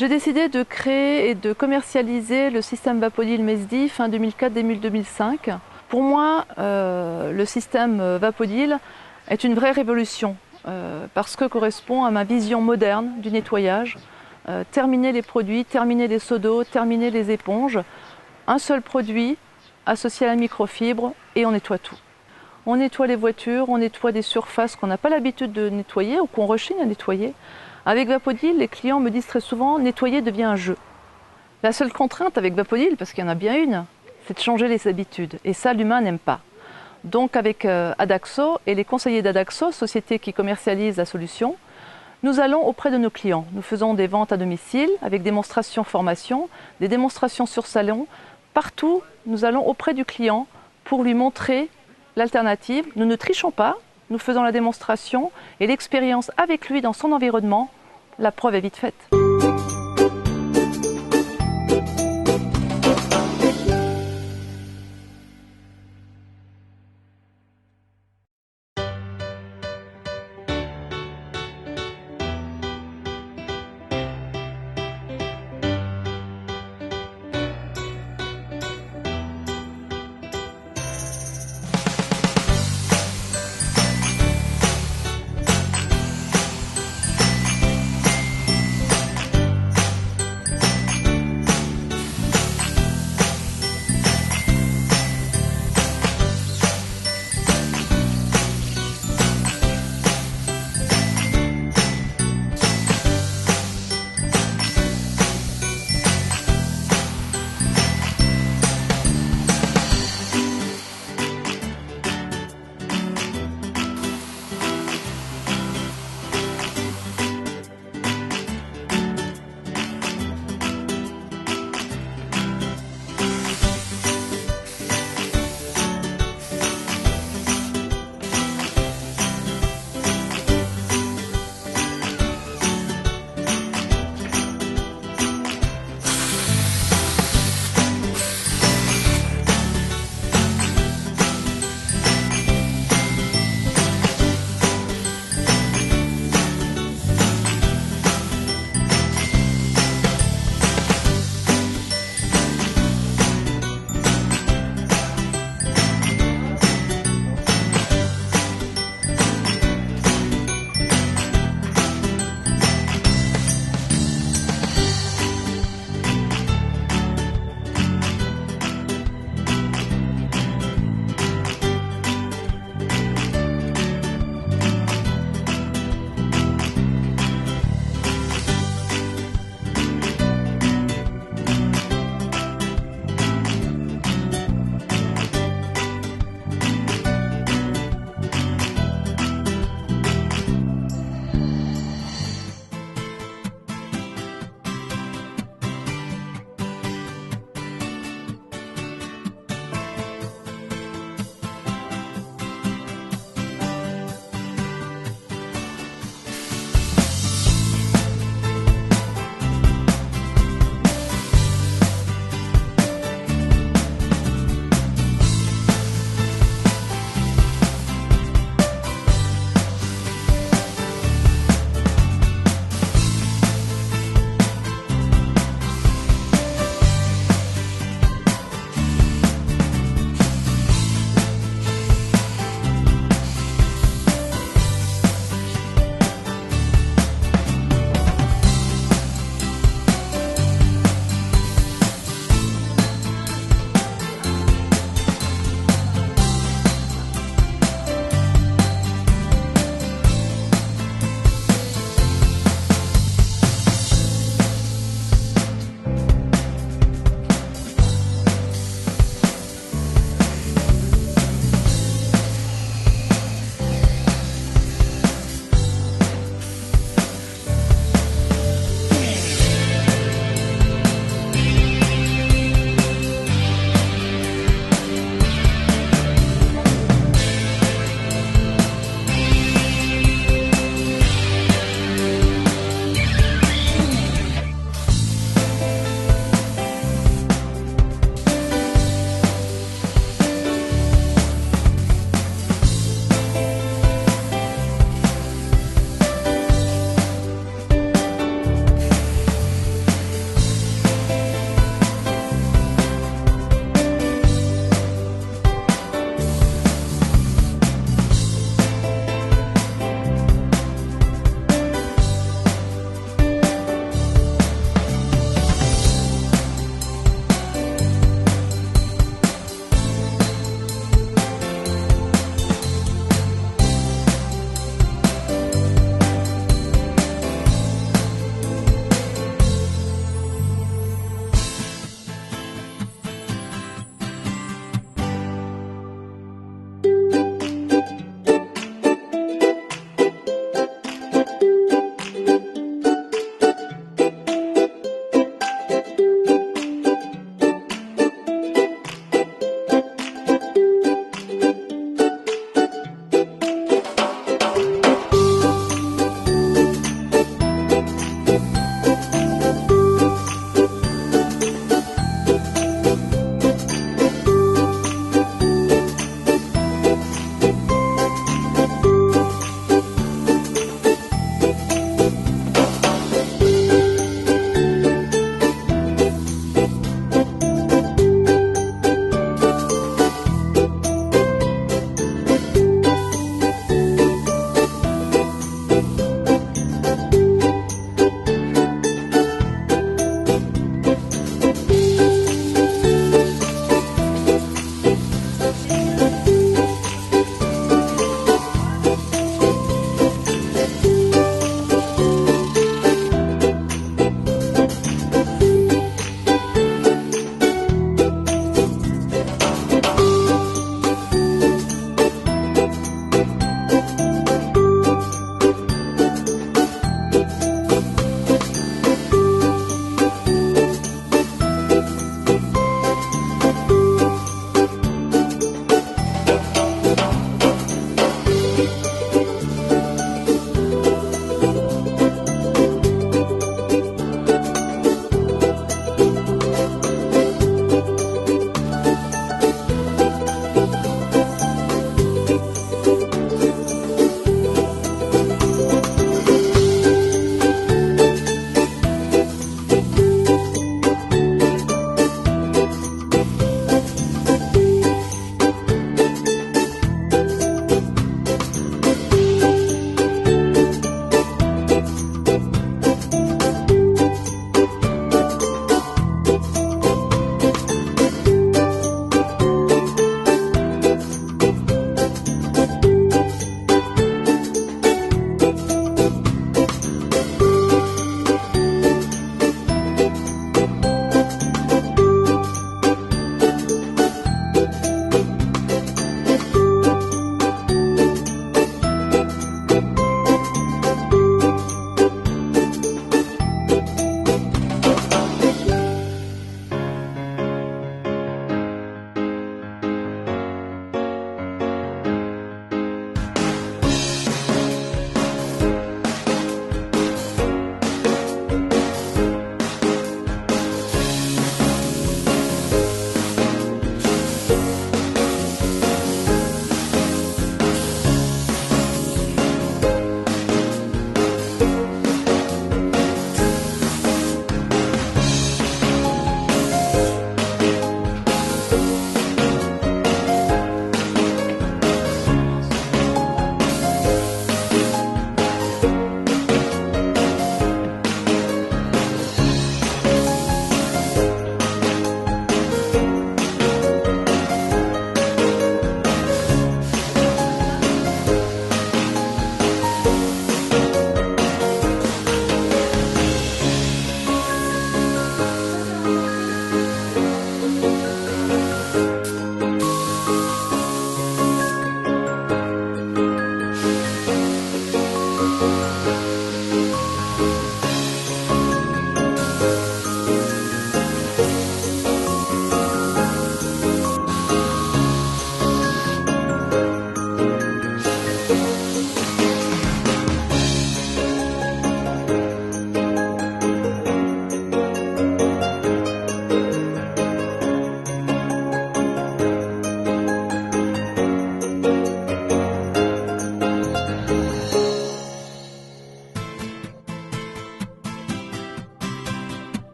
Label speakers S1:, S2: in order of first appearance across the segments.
S1: J'ai décidé de créer et de commercialiser le système Vapodil Mesdi fin 2004-début 2005. Pour moi, le système Vapodil est une vraie révolution parce que correspond à ma vision moderne du nettoyage. Terminer les produits, terminer les seaux d'eau, terminer les éponges. Un seul produit associé à la microfibre et on nettoie tout. On nettoie les voitures, on nettoie des surfaces qu'on n'a pas l'habitude de nettoyer ou qu'on rechigne à nettoyer. Avec Vapodil, les clients me disent très souvent « nettoyer devient un jeu ». La seule contrainte avec Vapodil, parce qu'il y en a bien une, c'est de changer les habitudes. Et ça, l'humain n'aime pas. Donc avec Adaxo et les conseillers d'Adaxo, société qui commercialise la solution, nous allons auprès de nos clients. Nous faisons des ventes à domicile avec démonstrations formation, des démonstrations sur salon. Partout, nous allons auprès du client pour lui montrer l'alternative. Nous ne trichons pas, nous faisons la démonstration et l'expérience avec lui dans son environnement. La preuve est vite faite.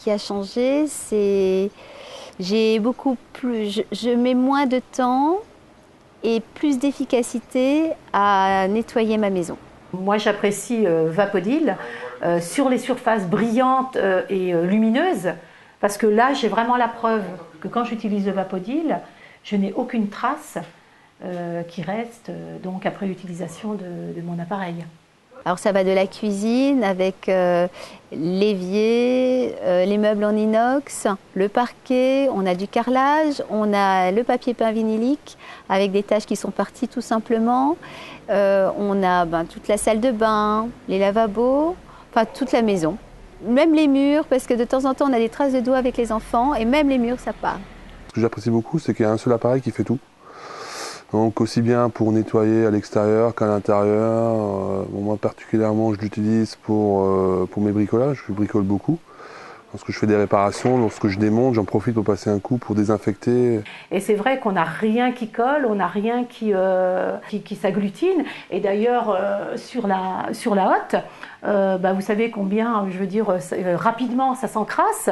S2: qui a changé, c'est j'ai beaucoup plus, je mets moins de temps et plus d'efficacité à nettoyer ma maison.
S3: Moi, j'apprécie Vapodil sur les surfaces brillantes et lumineuses, parce que là, j'ai vraiment la preuve que quand j'utilise le Vapodil, je n'ai aucune trace qui reste donc après l'utilisation de mon appareil.
S2: Alors ça va de la cuisine avec l'évier, les meubles en inox, le parquet, on a du carrelage, on a le papier peint vinylique avec des taches qui sont parties tout simplement. On a toute la salle de bain, les lavabos, enfin toute la maison. Même les murs, parce que de temps en temps on a des traces de doigts avec les enfants et même les murs ça part.
S4: Ce que j'apprécie beaucoup, c'est qu'il y a un seul appareil qui fait tout. Donc aussi bien pour nettoyer à l'extérieur qu'à l'intérieur. Moi particulièrement je l'utilise pour mes bricolages, je bricole beaucoup. Lorsque je fais des réparations, lorsque je démonte, j'en profite pour passer un coup pour désinfecter.
S3: Et c'est vrai qu'on n'a rien qui colle, on n'a rien qui s'agglutine. Et d'ailleurs, sur la hotte, vous savez combien, je veux dire, rapidement ça s'encrasse.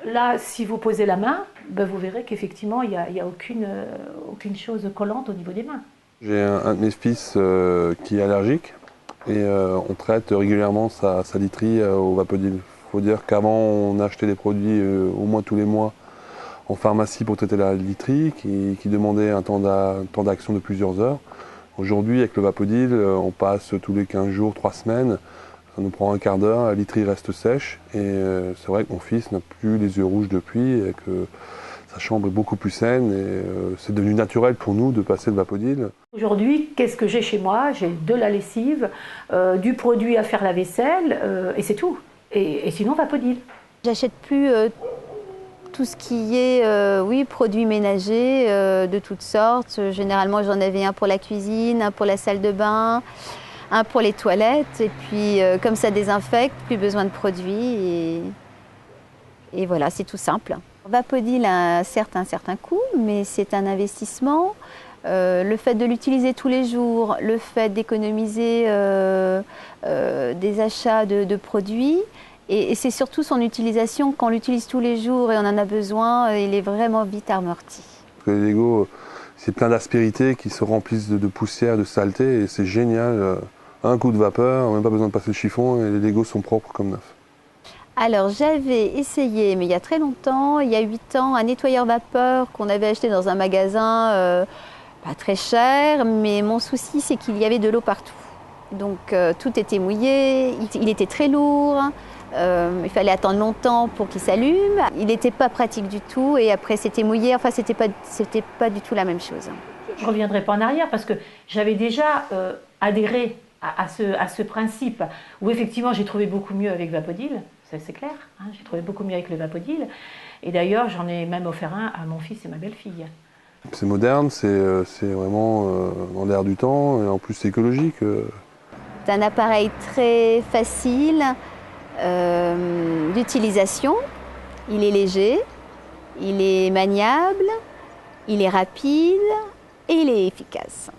S3: Là, si vous posez la main, vous verrez qu'effectivement, il n'y a aucune chose collante au niveau des mains.
S4: J'ai un de mes fils qui est allergique et on traite régulièrement sa literie au Vapodil. Il faut dire qu'avant, on achetait des produits au moins tous les mois en pharmacie pour traiter la literie qui demandait un temps d'action de plusieurs heures. Aujourd'hui, avec le Vapodil, on passe tous les 15 jours, 3 semaines. Ça nous prend un quart d'heure, la literie reste sèche et c'est vrai que mon fils n'a plus les yeux rouges depuis et que sa chambre est beaucoup plus saine et c'est devenu naturel pour nous de passer le Vapodil.
S3: Aujourd'hui, qu'est-ce que j'ai chez moi? J'ai de la lessive, du produit à faire la vaisselle et c'est tout. Et sinon, Vapodil.
S2: J'achète plus tout ce qui est produits ménagers de toutes sortes. Généralement, j'en avais un pour la cuisine, un pour la salle de bain, un pour les toilettes. Et puis, comme ça désinfecte, plus besoin de produits. Et voilà, c'est tout simple. Vapodil a certes un certain coût, mais c'est un investissement. Le fait de l'utiliser tous les jours, le fait d'économiser des achats de produits, et c'est surtout son utilisation, quand on l'utilise tous les jours et on en a besoin, il est vraiment vite amorti.
S4: Les Lego, c'est plein d'aspérités qui se remplissent de poussière, de saleté et c'est génial. Un coup de vapeur, même pas besoin de passer le chiffon et les Legos sont propres comme neufs.
S2: Alors j'avais essayé, mais il y a très longtemps, il y a 8 ans, un nettoyeur vapeur qu'on avait acheté dans un magasin pas très cher, mais mon souci c'est qu'il y avait de l'eau partout. Donc tout était mouillé, il était très lourd, il fallait attendre longtemps pour qu'il s'allume. Il n'était pas pratique du tout et après c'était mouillé, enfin c'était pas du tout la même chose.
S3: Je ne reviendrai pas en arrière parce que j'avais déjà adhéré à ce principe où effectivement j'ai trouvé beaucoup mieux avec Vapodil, c'est clair, hein, j'ai trouvé beaucoup mieux avec le Vapodil et d'ailleurs j'en ai même offert un à mon fils et ma belle-fille.
S4: C'est moderne, c'est vraiment dans l'air du temps et en plus c'est écologique.
S2: C'est un appareil très facile d'utilisation, il est léger, il est maniable, il est rapide et il est efficace.